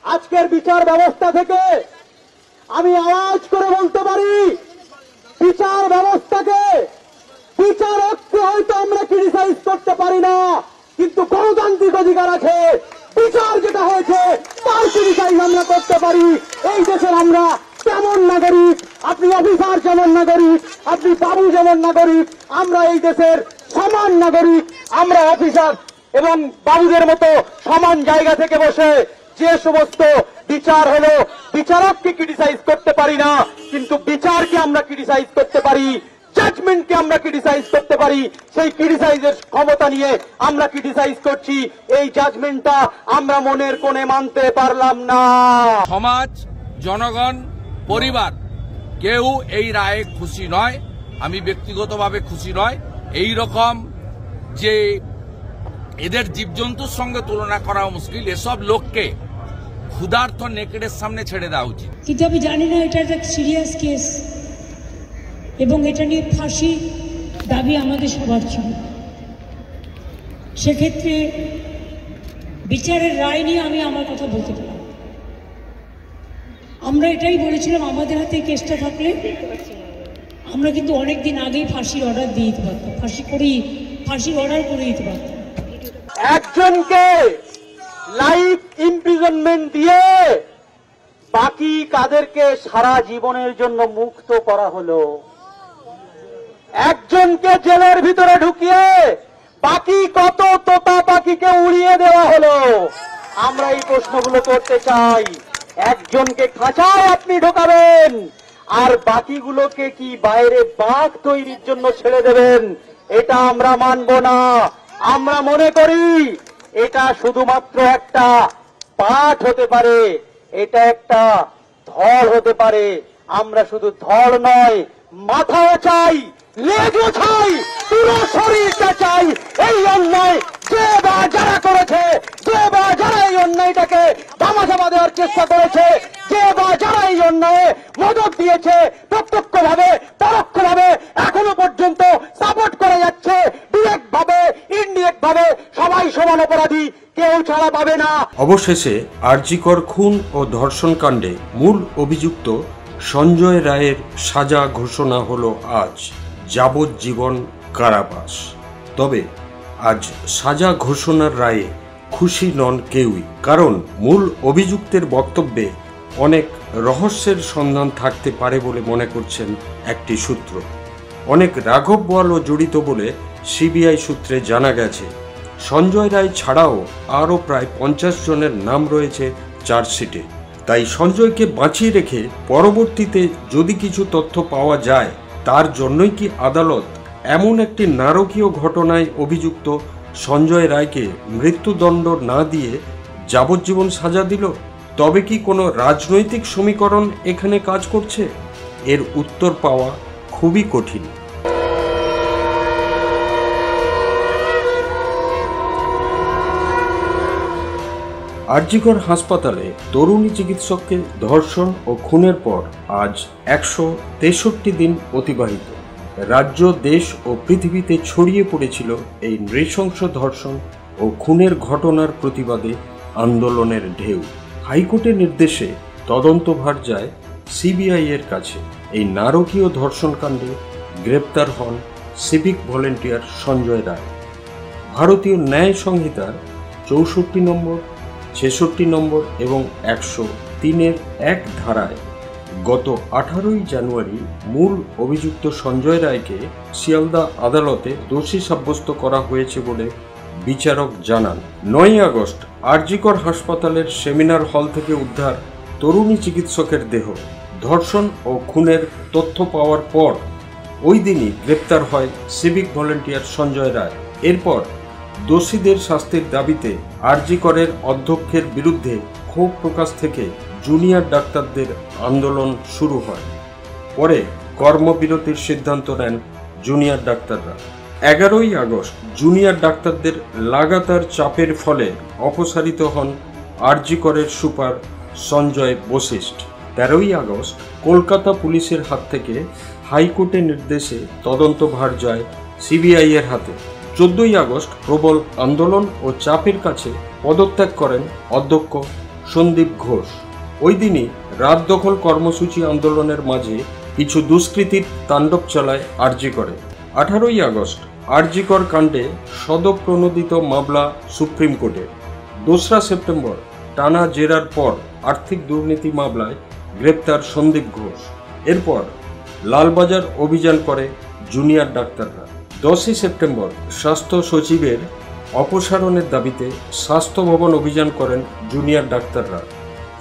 আজকের বিচার ব্যবস্থা থেকে আমি আওয়াজ করে বলতে পারি, বিচার ব্যবস্থাকে, বিচারককে হয়তো আমরা ক্রিটিসাইজ করতে পারি না, কিন্তু গণতান্ত্রিক অধিকার আছে। বিচার যেটা হয়েছে তার ক্রিটিসাইজ আমরা করতে পারি। এই দেশের আমরা কেমন নাগরিক, আপনি অফিসার যেমন নাগরিক, আপনি বাবু যেমন নাগরিক, আমরা এই দেশের সমান নাগরিক। আমরা অফিসার এবং বাবুদের মতো সমান জায়গা থেকে বসে যে সমস্ত বিচার হলো, বিচারককে ক্রিটিসাইজ করতে পারি না, কিন্তু বিচারকে আমরা ক্রিটিসাইজ করতে পারি, জাজমেন্টকে আমরা ক্রিটিসাইজ করতে পারি। সেই ক্রিটিসাইজের ক্ষমতা নিয়ে আমরা ক্রিটিসাইজ করছি। এই জাজমেন্টটা আমরা মনের কোণে মানতে পারলাম না। সমাজ, জনগণ, পরিবার কেউ এই রায়ে খুশি নয়। আমি ব্যক্তিগতভাবে খুশি নয়। এই রকম যে এদের জীবজন্তুর সঙ্গে তুলনা করা মুশকিল, এসব লোককে ক্ষুধার্ত নেকড়ের সামনে ছেড়ে দেওয়া উচিত। কিন্তু আমি জানি না এটা একটা সিরিয়াস কেস এবং এটা নিয়ে ফাঁসি দাবি আমাদের সবার ছিল। সেক্ষেত্রে বিচারের রায় নিয়ে আমি আমার কথা বলতে পারি। আমরা এটাই বলেছিলাম, আমাদের হাতে কেসটা থাকলে আমরা কিন্তু অনেক দিন আগেই ফাঁসির অর্ডার দিয়ে দিতে পারতাম, ফাঁসির অর্ডার করে দিতে পারতাম। একজনকে লাইফ ইমপ্রিজনমেন্ট দিয়ে বাকি কাদেরকে সারা জীবনের জন্য মুক্ত করা হলো। একজনকে জেলের ভিতরে ঢুকিয়ে বাকি কত তোতা পাখিকে উড়িয়ে দেওয়া হলো। আমরা এই প্রশ্নগুলো করতে চাই। একজনকে খাঁচায় আপনি ঢোকাবেন আর বাকিগুলোকে কি বাইরে বাঘ তৈরির জন্য ছেড়ে দেবেন? এটা আমরা মানব না। আমরা মনে করি এটা শুধুমাত্র একটা পাঠ হতে পারে, এটা একটা ধড় হতে পারে। আমরা শুধু ধড় নয়, মাথাও চাই, লেজও চাই, পুরো শরীরটা চাই। এই অন্যায় যে বা যারা করেছে, যে বা যারা এই অন্যায়টাকে ধামাচাপা দেওয়ার চেষ্টা করেছে, যে বা যারা এই অন্যায়ে মদত দিয়েছে, প্রত্যক্ষভাবে পরোক্ষভাবে এখনো পর্যন্ত সাপোর্ট করে যাচ্ছে, ডিরেক্ট ভাবে ইনডিরেক্ট ভাবে সবাই সমান অপরাধী, কেউ ছাড়া পাবে না। অবশেষে আরজিকর খুন ও ধর্ষণ কাণ্ডে মূল অভিযুক্ত সঞ্জয় রায়ের সাজা ঘোষণা হলো আজ, যাবজ্জীবন কারাবাস। তবে আজ সাজা ঘোষণার রায়ে খুশি নন কেউই, কারণ মূল অভিযুক্তের বক্তব্যে অনেক রহস্যের সন্ধান থাকতে পারে বলে মনে করছেন একটি সূত্র। অনেক রাঘব বোয়ালও জড়িত বলে সিবিআই সূত্রে জানা গেছে। সঞ্জয় রায় ছাড়াও আরও প্রায় 50 জনের নাম রয়েছে চার্জশিটে। তাই সঞ্জয়কে বাঁচিয়ে রেখে পরবর্তীতে যদি কিছু তথ্য পাওয়া যায়, তার জন্যই কি আদালত এমন একটি নারকীয় ঘটনায় অভিযুক্ত সঞ্জয় রায়কে মৃত্যুদণ্ড না দিয়ে যাবজ্জীবন সাজা দিল? তবে কি কোনো রাজনৈতিক সমীকরণ এখানে কাজ করছে? এর উত্তর পাওয়া খুবই কঠিন। আরজিকর হাসপাতালে তরুণী চিকিৎসককে ধর্ষণ ও খুনের পর আজ 163 দিন অতিবাহিত। রাজ্য, দেশ ও পৃথিবীতে ছড়িয়ে পড়েছিল এই নৃশংস ধর্ষণ ও খুনের ঘটনার প্রতিবাদে আন্দোলনের ঢেউ। হাইকোর্টের নির্দেশে তদন্তভার যায় সিবিআই এর কাছে। এই নারকীয় ধর্ষণকাণ্ডে গ্রেপ্তার হন সিভিক ভলেন্টিয়ার সঞ্জয় রায়। ভারতীয় ন্যায় সংহিতার 64 নম্বর, 66 নম্বর এবং 103-এর 1 ধারায় গত 18ই জানুয়ারি মূল অভিযুক্ত সঞ্জয় রায়কে শিয়ালদা আদালতে দোষী সাব্যস্ত করা হয়েছে বলে বিচারক জানান। 9ই আগস্ট আরজিকর হাসপাতালের সেমিনার হল থেকে উদ্ধার তরুণী চিকিৎসকের দেহ। ধর্ষণ ও খুনের তথ্য পাওয়ার পর ওই দিনই গ্রেপ্তার হয় সিভিক ভলেন্টিয়ার সঞ্জয় রায়। এরপর দোষীদের শাস্তির দাবিতে আরজিকরের অধ্যক্ষের বিরুদ্ধে ক্ষোভ প্রকাশ থেকে জুনিয়র ডাক্তারদের আন্দোলন শুরু হয়। পরে কর্মবিরতির সিদ্ধান্ত নেন জুনিয়র ডাক্তাররা। 11ই আগস্ট জুনিয়র ডাক্তারদের লাগাতার চাপের ফলে অপসারিত হন আরজিকরের সুপার সঞ্জয় বশিষ্ঠ। 13ই আগস্ট কলকাতা পুলিশের হাত থেকে হাইকোর্টের নির্দেশে তদন্তভার যায় সিবিআই এর হাতে। 14ই আগস্ট প্রবল আন্দোলন ও চাপের কাছে পদত্যাগ করেন অধ্যক্ষ সন্দীপ ঘোষ। ওই দিনই রাত দখল কর্মসূচি আন্দোলনের মাঝে কিছু দুষ্কৃতীর তাণ্ডব চালায় আরজি করে। 18ই আগস্ট আরজি কর কাণ্ডে সদ্যপ্রণোদিত মামলা সুপ্রিম কোর্টে। 2রা সেপ্টেম্বর টানা জেরার পর আর্থিক দুর্নীতি মামলায় গ্রেপ্তার সন্দীপ ঘোষ। এরপর লালবাজার অভিযান করে জুনিয়র ডাক্তাররা। 10ই সেপ্টেম্বর স্বাস্থ্য সচিবের অপসারণের দাবিতে স্বাস্থ্য ভবন অভিযান করেন জুনিয়র ডাক্তাররা।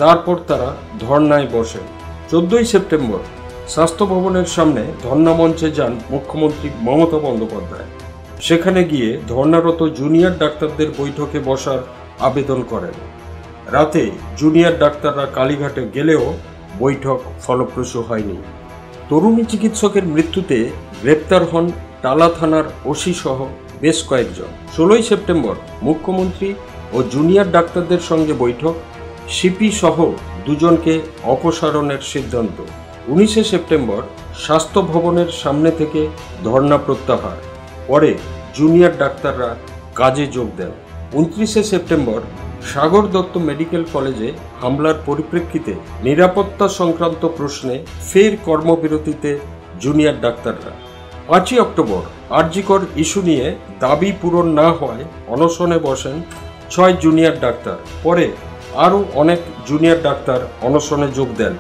তারপর তারা ধর্নায় বসেন। 14ই সেপ্টেম্বর স্বাস্থ্য ভবনের সামনে ধর্না মঞ্চে যান মুখ্যমন্ত্রী মমতা বন্দ্যোপাধ্যায়। সেখানে গিয়ে ধর্নারত জুনিয়র ডাক্তারদের বৈঠকে বসার আবেদন করেন। রাতে জুনিয়র ডাক্তাররা কালীঘাটে গেলেও বৈঠক ফলপ্রসূ হয়নি। তরুণী চিকিৎসকের মৃত্যুতে গ্রেপ্তার হন টালা থানার ওসি সহ বেশ কয়েকজন। 16ই সেপ্টেম্বর মুখ্যমন্ত্রী ও জুনিয়র ডাক্তারদের সঙ্গে বৈঠক, সিপি সহ দুজনকে অপসারণের সিদ্ধান্ত। 19শে সেপ্টেম্বর স্বাস্থ্য ভবনের সামনে থেকে ধর্না প্রত্যাহার। পরে জুনিয়র ডাক্তাররা কাজে যোগ দেন। 29শে সেপ্টেম্বর সাগর দত্ত মেডিকেল কলেজে হামলার পরিপ্রেক্ষিতে নিরাপত্তা সংক্রান্ত প্রশ্নে ফের কর্মবিরতিতে জুনিয়র ডাক্তাররা। 5ই অক্টোবর আরজি কর ইস্যু নিয়ে দাবি পূরণ না হওয়ায় অনশনে বসেন 6 জুনিয়র ডাক্তার। পরে আরও অনেক জুনিয়র ডাক্তার অনশনে যোগ দেন।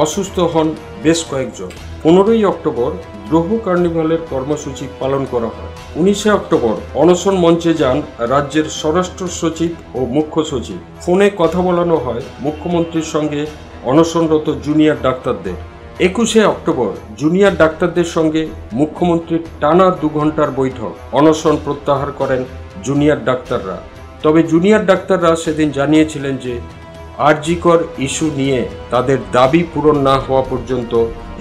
অসুস্থ হন বেশ কয়েকজন। 15ই অক্টোবর গ্রহ কার্নিভালের কর্মসূচি পালন করা হয়। 19শে অক্টোবর অনশন মঞ্চে যান রাজ্যের স্বরাষ্ট্র সচিব ও মুখ্য সচিব। ফোনে কথা বলানো হয় মুখ্যমন্ত্রীর সঙ্গে অনশনরত জুনিয়র ডাক্তারদের। 21শে অক্টোবর জুনিয়র ডাক্তারদের সঙ্গে মুখ্যমন্ত্রীর টানা 2 ঘন্টার বৈঠক। অনশন প্রত্যাহার করেন জুনিয়র ডাক্তাররা। তবে জুনিয়র ডাক্তাররা সেদিন জানিয়েছিলেন যে আরজি কর ইস্যু নিয়ে তাদের দাবি পূরণ না হওয়া পর্যন্ত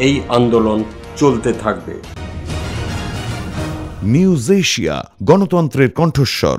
এই আন্দোলন চলতে থাকবে। নিউজ এশিয়া, গণতন্ত্রের কণ্ঠস্বর।